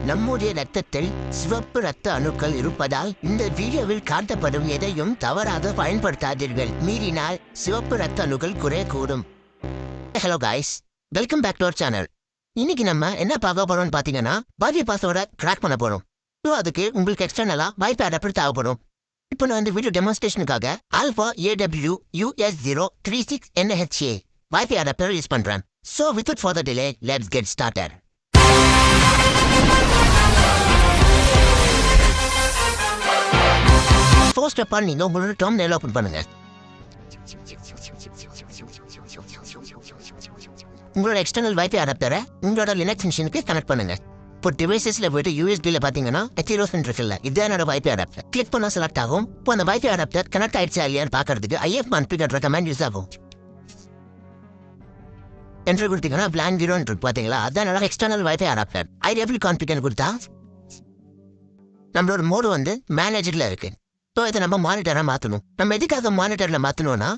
நம்முடைய ரத்தத்தில் சிவப்பு ரத்த அணுக்கள் இருப்பதால் இந்த வீடியோவில் காட்டப்படும் எதையும் தவறாக பயன்படுத்தாதீர்கள். மீறினால் சிவப்பு ரத்த அணுக்கள் குறையக்கூடும். Hello guys, welcome back to our channel. இன்னைக்கு நம்ம என்ன பார்க்க போறோம்னு பாத்தீங்கன்னா வைஃபை பாஸ்வேர்டை கிராக் பண்ண போறோம். ஸோ அதுக்கு உங்களுக்கு எக்ஸ்டர்னலா வைஃபை அடாப்டர் தேவைப்படும். இப்போ நான் இந்த வீடியோ டெமான்ஸ்ட்ரேஷனுக்காக Alfa AW US036NHA WiFi adapter use பண்றேன். So without further delay let's get started. First of all நீங்க உங்களோட டெர்மினல் ஓபன் பண்ணுங்க. உங்களோட எக்ஸ்டர்னல் வைஃபை அடாப்டரை உங்களோட லினக்ஸ் மிஷினுக்கு கனெக்ட் பண்ணுங்க. இப்போ டிவைசஸ்ல போயிட்டு USB பாத்தீங்கன்னா ஹெச்இரோஸ் இருக்குல்ல, இதுதான் என்னோட வைஃபை அடாப்டர். கிளிக் பண்ணா செலக்ட் ஆகும். இப்போ அந்த வைஃபை அடாப்டர் கனெக்ட் ஆயிடுச்சா இல்லையான்னு பாக்குறதுக்கு IF-config கமாண்ட் யூஸ் ஆகும். என்ட்ரு கொடுத்தீங்கன்னா பிளான் 0 இருக்கு பாத்தீங்களா, அதான் என்னோட எக்ஸ்டர்னல் வைஃபை அடாப்டர். IF-config கொடுத்தா நம்மளோட மோடு வந்து மேனேஜர்ல இருக்கு. ஸோ இதை நம்ம மானிட்டரை மாற்றணும். நம்ம எதுக்காக மானிட்டர்ல மாற்றணும்னா,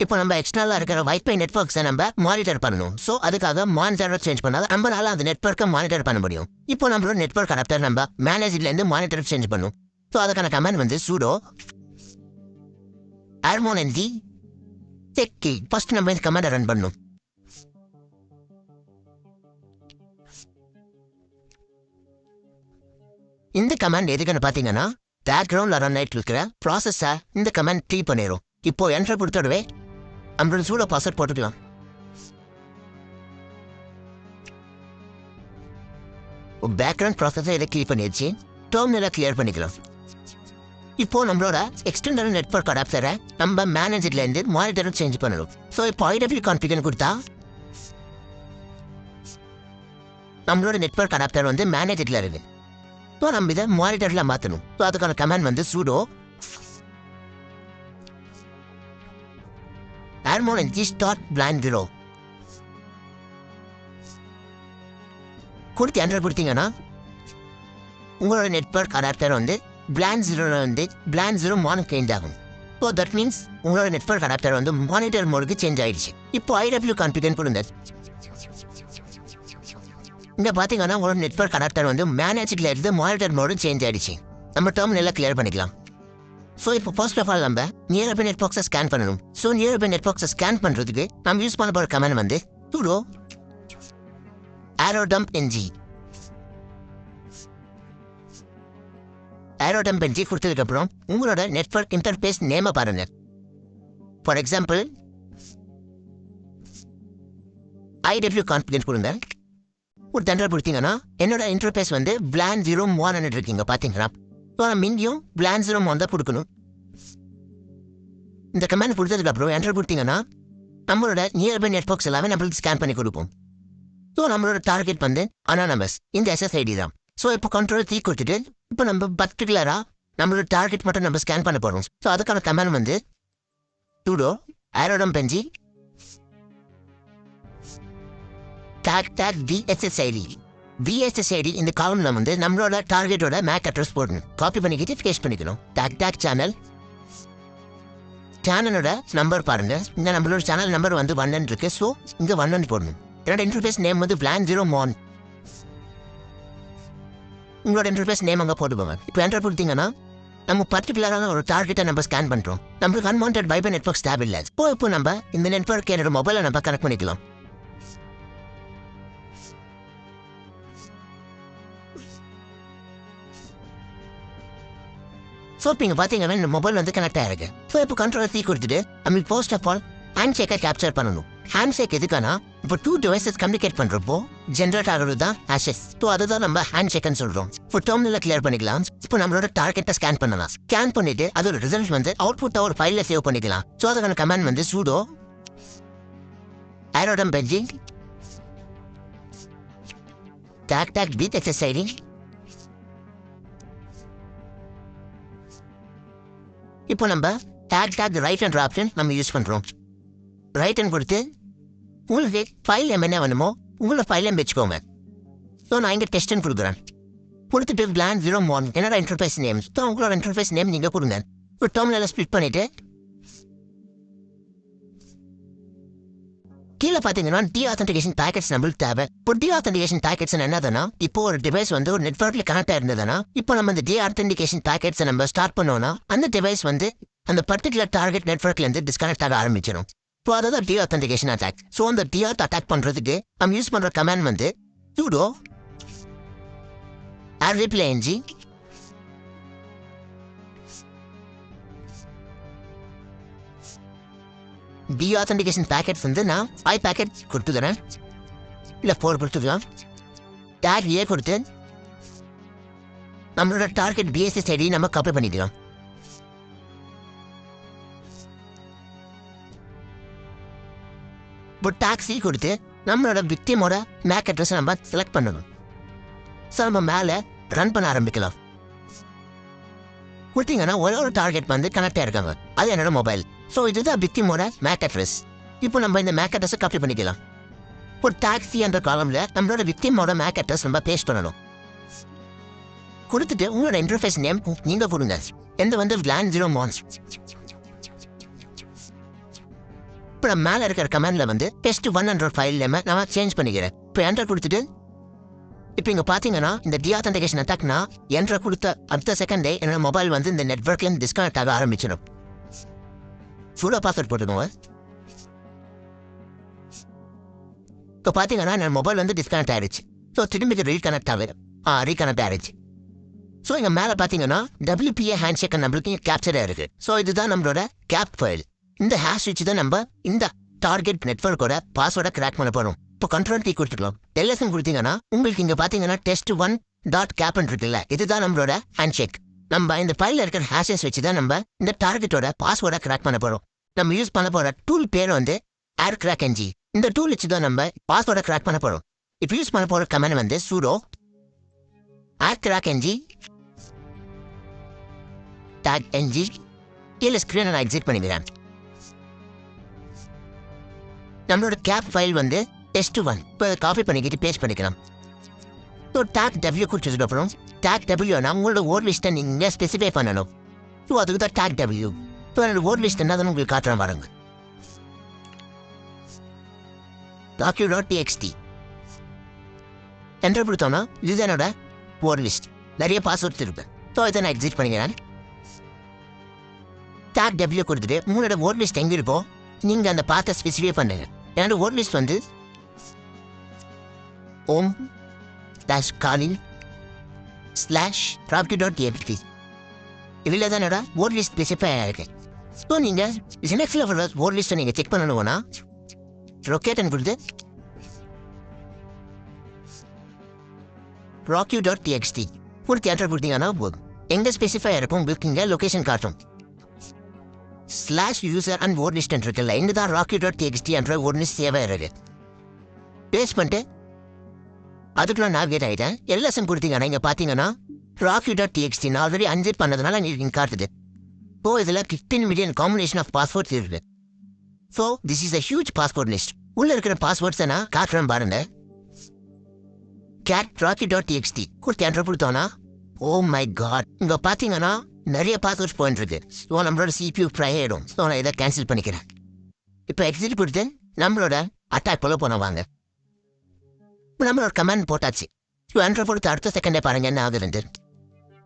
இப்போ நம்ம எக்ஸ்டர்னலாக இருக்கிற வைஃபை நெட்வொர்க்ஸை நம்ம மானிட்டர் பண்ணணும். ஸோ அதுக்காக மானிட்டரை சேஞ்ச் பண்ணால் நம்மளால அந்த நெட்வொர்க்கை மானிட்டர் பண்ண முடியும். இப்போ நம்மளோட நெட்வொர்க் அடாப்டர் நம்ம மேனேஜர்லேருந்து மானிட்டர் சேஞ்ச் பண்ணும். ஸோ அதுக்கான கமாண்ட் வந்து sudo armonnd techkey. ஃபர்ஸ்ட் நம்ம இந்த கமாண்டை ரன் பண்ணணும். இந்த கமாண்ட் எதுக்குன்னு பார்த்தீங்கன்னா பேக்ரவுண்ட்ல ரன் ஆயிட்டு இருக்கிற ப்ராசஸை இந்த கமாண்ட் க்ளீ பண்ணிடும். இப்போ என்டர் கொடுத்தோடவே நம்மளோட சூடோ பாஸ்வேர்ட் போட்டுக்கலாம். பேக்ரவுண்ட் ப்ராசஸை இதை க்ளீ பண்ணிடுச்சு. டெர்மினலை கிளியர் பண்ணிக்கலாம். இப்போ நம்மளோட எக்ஸ்டர்னல் நெட்வொர்க் அடாப்டரை நம்ம மேனேஜர்ல இருந்து மானிட்டரும் சேஞ்ச் பண்ணணும். ஸோ இப்போ IW-config கொடுத்தா நம்மளோட நெட்வொர்க் அடாப்டர் வந்து மேனேஜர்ல இருக்கு. ஸோ நம்ம இதை மானிட்டர்ல மாற்றணும். ஸோ அதுக்கான கமாண்ட் வந்து sudo armonnd .blan 0 கொடுத்து என்டர் கொடுத்தீங்கன்னா உங்களோட நெட்வொர்க் அடாப்டர் வந்து blan 0 வந்து blan 0 மானுக்கு சேஞ்ச் ஆகும். ஸோ தட் மீன்ஸ் உங்களோட நெட்வொர்க் அடாப்டர் வந்து மானிட்டர் மோடுக்கு சேஞ்ச் ஆயிடுச்சு. இப்போ IW-config கொடுங்க. இங்க பாத்தீங்கன்னா உங்களோட நெட்வொர்க் அடாப்டர் வந்து மேனேஜர்ல இருந்து மானிட்டர் மோடு சேஞ்ச் ஆயிடுச்சு. நம்ம டெர்மினலை கிளியர் பண்ணிக்கலாம். ஸோ இப்போ ஃபர்ஸ்ட் ஆஃப் ஆல் நம்ம நியர்பை நெட்வொர்க்ஸை ஸ்கேன் பண்ணணும். ஸோ நியர்பை நெட்வொர்க்ஸை ஸ்கேன் பண்றதுக்கு நம்ம யூஸ் பண்ண போற கமாண்ட் வந்து sudo arrowdumpng. arrowdumpng கொடுத்ததுக்கு அப்புறம் உங்களோட நெட்வொர்க் இன்டர்ஃபேஸ் நேமை பாருங்க. ஃபார் எக்ஸாம்பிள் IW-config கொடுங்க. ஒரு தண்டர் கொடுத்தீங்கன்னா என்னோட இன்டர்ஃபேஸ் வந்து blan 0 1 இருக்கீங்க பாத்தீங்களா. ஸோ நம்ம இங்கேயும் blan 0 1 தான் கொடுக்கணும். இந்த கமாண்ட் கொடுத்ததுக்கு அப்புறம் என்டர் கொடுத்தீங்கன்னா நம்மளோட நியர்பை நெட்வொர்க்ஸ் எல்லாமே நம்மளுக்கு ஸ்கேன் பண்ணி கொடுப்போம். ஸோ நம்மளோட டார்கெட் வந்து அனானமஸ் இந்த SSID தான். ஸோ இப்போ Ctrl+C கொடுத்துட்டு இப்போ நம்ம பர்டிகுலரா நம்மளோட டார்கெட் மட்டும் நம்ம ஸ்கேன் பண்ண போறோம். ஸோ அதுக்கான கமாண்ட் வந்து sudo arrowdumpng VSSID இந்த காலம்ல வந்து நம்மளோட டார்கெட்டோட மேக் அட்ரஸ் போடணும். காப்பி பண்ணிக்கிட்டு பேஸ்ட் பண்ணிக்கணும். டாக் சேனலோட நம்பர் பாருங்க. இந்த நம்மளோட சேனல் நம்பர் வந்து 1 இருக்கு. ஸோ இங்க 1 போடணும். என்னோட இன்டர்ஃபேஸ் நேம் வந்து blan 0 mon. உங்களோட இன்டர்ஃபேஸ் நேம் அங்கே போட்டுக்கோங்க. இப்போ என்டர் கொடுத்தீங்கன்னா நம்ம பர்டிகுலரான ஒரு டார்கெட்டை நம்ம ஸ்கேன் பண்றோம். நம்மளுக்கு அன்வான்டட் வைஃபை நெட்வொர்க் டேப் இல்லை. இப்போ நம்ம இந்த நெட்வொர்க் என்னோட மொபைலை நம்ம கனெக்ட் பண்ணிக்கலாம். ஸோ இப்போ இங்கே பார்த்தீங்கன்னா இந்த மொபைல் வந்து கனெக்ட் ஆயிருக்கு. ஸோ இப்போ Ctrl+C கொடுத்துட்டு நம்ம ஃபர்ஸ்ட் ஆஃப் ஆல் ஹேண்ட் ஷேக்கை கேப்சர் பண்ணணும். ஹேண்ட் ஷேக் எதுக்கானா இப்போ 2 டிவைசஸ் கம்யூனிகேட் பண்ணுறப்போ ஜென்ரேட் ஆகிறது தான் ஹேஷஸ். ஸோ அதுதான் நம்ம ஹேண்ட் ஷேக்னு சொல்கிறோம். இப்போ டெர்மினலை கிளியர் பண்ணிக்கலாம். இப்போ நம்மளோட டார்கெட்டை ஸ்கேன் பண்ணலாம். ஸ்கேன் பண்ணிட்டு அதோட ரிசல்ட் வந்து அவுட்புட்டை ஒரு ஃபைலில் சேவ் பண்ணிக்கலாம். ஸோ அதுக்கான கமாண்ட் வந்து sudo arrowdumpng .SSID. இப்போ நம்ம டாக் ரைட் என்ற ஆப்ஷன் நம்ம யூஸ் பண்றோம். ரைட் அண்ட் கொடுத்து உங்களுக்கு ஃபைல் நேம் என்ன வேணுமோ உங்களோட ஃபைல் நேம் வச்சுக்கோங்க. ஸோ நான் இங்கே டெஸ்ட்னு கொடுக்குறேன். கொடுத்துட்டு blan 0 1 என்னோட இன்டர்ஃபேஸ் நேம். ஸோ உங்களோட இன்டர்ஃபேஸ் நேம் நீங்கள் கொடுங்க. இப்போ டெர்மினலை ஸ்பிளிட் பண்ணிட்டு கீழே பார்த்தீங்கன்னா டீஆத்தன்டிகேஷன் பேக்கெட்ஸ் நம்மளுக்கு தேவை. இப்போ டீஆத்தன்டிகேஷன் பேக்கெட்ஸ் என்னதுன்னா, இப்போ ஒரு டிவைஸ் வந்து ஒரு நெட்வொர்க்ல கனெக்ட் ஆயிருந்ததுன்னா, இப்போ நம்ம இந்த டீஆத்தன்டிகேஷன் பேக்கெட்ஸ் நம்ம ஸ்டார்ட் பண்ணோம்னா அந்த டிவைஸ் வந்து அந்த பர்டிகுலர் டார்கெட் நெட்வொர்க்ல இருந்து டிஸ்கனெக்ட் ஆக ஆரம்பிச்சிடும். ஸோ அதான் டீஆத்தன்டிகேஷன் அட்டாக். ஸோ அந்த டீஆத் அட்டாக் பண்றதுக்கு நம்ம யூஸ் பண்ற கமாண்ட் வந்து sudo rplang டீஆத்தன்டிகேஷன் பேக்கெட்ஸ் வந்து நான் 5 பேக்கெட் கொடுத்துக்கிறேன், இல்லை 4 கொடுத்துக்கலாம். டேக் ஏ கொடுத்து நம்மளோட டார்கெட் பிஎஸ்எஸ் ஐடி நம்ம காப்பி பண்ணிக்கலாம். இப்போ டேக் சி கொடுத்து நம்மளோட விக்டிமோட மேக் அட்ரஸ் நம்ம செலக்ட் பண்ணணும். ஸோ நம்ம மேலே ரன் பண்ண ஆரம்பிக்கலாம். கொடுத்தீங்கன்னா ஒரு டார்கெட் வந்து கனெக்ட் ஆயிருக்காங்க, அது என்னோட மொபைல். ஸோ இதுதான் விக்டிமோட மேக் அட்ரஸ். இப்போ நம்ம இந்த மேக் அட்ரஸை காப்பி பண்ணிக்கலாம். இப்போ டாக்ஸி என்ற காலம்ல நம்மளோட விக்டிமோட மேக் அட்ரஸ் நம்ம பேஸ்ட் பண்ணணும். கொடுத்துட்டு உங்களோட இன்டர்ஃபேஸ் நேம் நீங்க கொடுங்க. எந்த வந்து VLAN 0 mons. இப்போ நம்ம மேலே இருக்கிற கமெண்ட்ல வந்து test1 என்ற ஃபைல் நேம் நான் சேஞ்ச் பண்ணிக்கிறேன். இப்போ என்டர் கொடுத்துட்டு இப்போ இங்கே பார்த்தீங்கன்னா இந்த டீஆத்தன்டிகேஷன் அட்டாக்னா என்ட்ரை கொடுத்த அடுத்த செகண்டே என்னோட மொபைல் வந்து இந்த நெட்வொர்க்லேருந்து டிஸ்கனெக்ட் ஆக ஆரம்பிச்சிடும். சூடோ பாஸ்வேர்ட் போட்டுக்கோங்க. இப்போ பார்த்தீங்கன்னா என்னோட மொபைல் வந்து டிஸ்கனெக்ட் ஆயிடுச்சு. ஸோ திரும்பி ரீகனெக்ட் ஆயிடுச்சு. ஸோ இங்கே மேலே பார்த்தீங்கன்னா WPA ஹேண்ட்ஷேக் நம்மளுக்கு கேப்சராக இருக்குது. ஸோ இதுதான் நம்மளோட கேப் ஃபைல். இந்த ஹேஷ் வச்சு தான் நம்ம இந்த டார்கெட் நெட்வொர்க்கோட பாஸ்வேர்டை கிராக் பண்ண போகிறோம். இப்போ கண்ட்ரோல் T கொடுத்துக்கலாம். LSN கொடுத்தீங்கன்னா உங்களுக்கு இங்கே பார்த்தீங்கன்னா test1.cap இருக்குல்ல, இதுதான் நம்மளோட ஹேண்ட்ஷேக். நம்ம இந்த ஃபைலில் இருக்கிற ஹேஷஸ் வச்சு தான் நம்ம இந்த டார்கெட்டோட பாஸ்வேர்டை கிராக் பண்ண போகிறோம். நம்ம யூஸ் பண்ண போகிற டூல் பேர் வந்து AirCrackNG. இந்த டூல் வச்சு தான் நம்ம பாஸ்வேர்டை கிராக் பண்ண போகிறோம். இப்போ யூஸ் பண்ண போகிற கமெண்ட் வந்து sudo AirCrackNG tag-ng. கீழே ஸ்க்ரீனை நான் எக்ஸிட் பண்ணிக்கிறேன். நம்மளோட கேப் ஃபைல் வந்து test1. இப்போ அதை காப்பி பண்ணிக்கிட்டு பேஸ்ட் பண்ணிக்கலாம். ஸோ டேக் W கொடுத்ததுக்கு அப்புறம் டேக் Wனா உங்களோட ஓட் லிஸ்ட்டை நீங்கள் ஸ்பெசிஃபை பண்ணணும். ஸோ அதுக்கு தான் டேக் W. இப்போ என்னோட ஓட் லிஸ்ட் என்ன உங்களுக்கு காட்டுறேன் பாருங்க. docu.txt என்டர் கொடுத்தோம்னா இதுதான் என்னோட ஓட் லிஸ்ட். நிறைய பாஸ்வேர்ட்ஸ் இருக்கு. ஸோ இதை நான் எக்ஸிட் பண்ணிக்கிறேன். டேக் W கொடுத்துட்டு உங்களோட ஓட் லிஸ்ட் எங்கே இருக்கோ நீங்கள் அந்த பாத்தை ஸ்பெசிஃபை பண்ணுங்க. என்னோட ஓட் லிஸ்ட் வந்து om-kalil/rocky.txt இதில் தான் என்னோட ஓட் லிஸ்ட் ஸ்பெசிஃபை ஆகிருக்கு. ஸோ நீங்கள் ஜெனக்ஸில் வர ஓட் லிஸ்ட்டை நீங்கள் செக் பண்ணணும்னா ரொக்கேட்டன் கொடுத்து rocky.txt கொடுத்து என்டர் கொடுத்தீங்கன்னா போதும். எங்கே ஸ்பெசிஃபை இருக்கும் உங்களுக்கு இங்கே லொக்கேஷன் காட்டும். /user and word list இருக்குல்ல, இங்கே தான் rocky.txt என்ற ஒரு லிஸ்ட் சேவை இருக்கு. பேஸ்ட் பண்ணிட்டு அதுக்குள்ள நேவிகேட் ஆகிட்டேன். LSN கொடுத்தீங்கன்னா இங்கே பார்த்தீங்கன்னா rocky.txt நான் ஆல்ரெடி அன்செட் பண்ணதுனால நீங்கள் காட்டுது. ஸோ இதில் 15 மில்லியன் காம்பினேஷன் ஆஃப் பாஸ்வேர்ட்ஸ் இருக்குது. So this is a huge password list. உள்ளே இருக்கிற பாஸ்வேர்ட்ஸை நான் காட்டுறேன் பாருங்க. rocky.txt கொடுத்து என்டர் கொடுத்தோன்னா ஓ மை காட் இங்கே பார்த்தீங்கன்னா நிறைய பாஸ்வேர்ட்ஸ் போயிட்டு இருக்கு. ஸோ நம்மளோட CPU ஃப்ரை ஆகிடும். ஸோ நான் இதை கேன்சல் பண்ணிக்கிறேன். இப்போ எக்ஸிட் கொடுத்து நம்மளோட அட்டாக் போல போனவாங்க. இப்போ நம்மளோட கமெண்ட் போட்டாச்சு. ஸோ என்டர் கொடுத்து அடுத்த செகண்டே பாருங்க என்ன ஆகுதுன்ட்டு.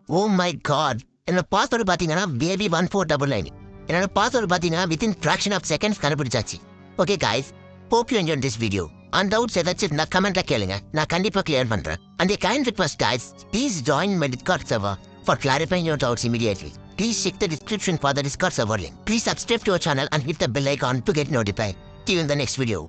ஓ மை காட் என்னோட பாஸ்வேர்டு பார்த்தீங்கன்னா baby1499. என்னோட பாஸ்வேர்டு பார்த்தீங்கன்னா வித்தின் ஃப்ராக்ஷன் ஆஃப் செகண்ட்ஸ் கண்டுபிடிச்சாச்சு. Okay guys, hope you enjoyed this video. And doubts ஏதாச்சும் நான் கமெண்ட்ல கேளுங்க, நான் கண்டிப்பாக கிளியர் பண்ணுறேன். And a kind request guys, please join my Discord server for clarifying your doubts immediately. Please check the description for the Discord server link. Please subscribe to our channel and hit the bell icon to get notified. See you in the next video.